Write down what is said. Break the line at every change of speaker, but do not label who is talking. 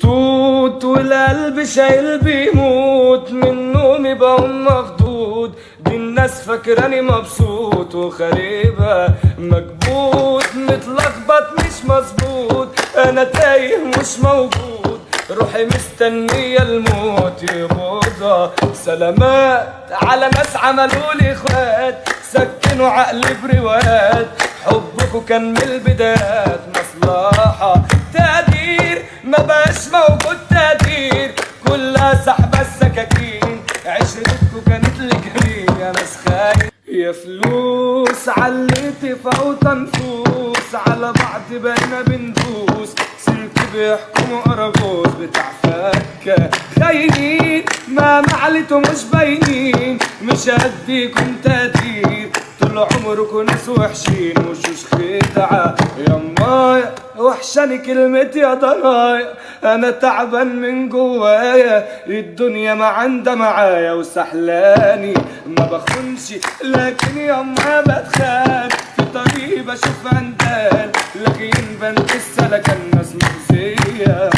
توت والقلب شايل بيموت من نومي بقوم مخضوض، دي الناس فاكراني مبسوط وخريبة مكبوت متلخبط مش مظبوط، انا تايه مش موجود روحي مستنية الموت يقودها. سلامات على ناس عملولي اخوات سكنوا عقلي بروايات، حبكوا كان من البدايات مصلحة تقدير ما بقاش موجود تقدير، كلها سحبة السكاكين عشرتكوا كانت لجرين يا ناس خاين. يا فلوس عليتي فوت نفوس على بعض بقينا بندوس، سلك بيحكموا أراجوز بتاع فكة خاينين ما معلتوا مش باينين، مش هديكم تقدير طول عمركوا ناس وحشين وشوش خدعة. يمايا وحشاني كلمة يا ضنايا، أنا تعبان من جوايا الدنيا ما عندها معايا وسحلاني ما بخونش، لكن يما بتخان في طريق بشوف هندال لكن بنت السلكة الناس مؤذية.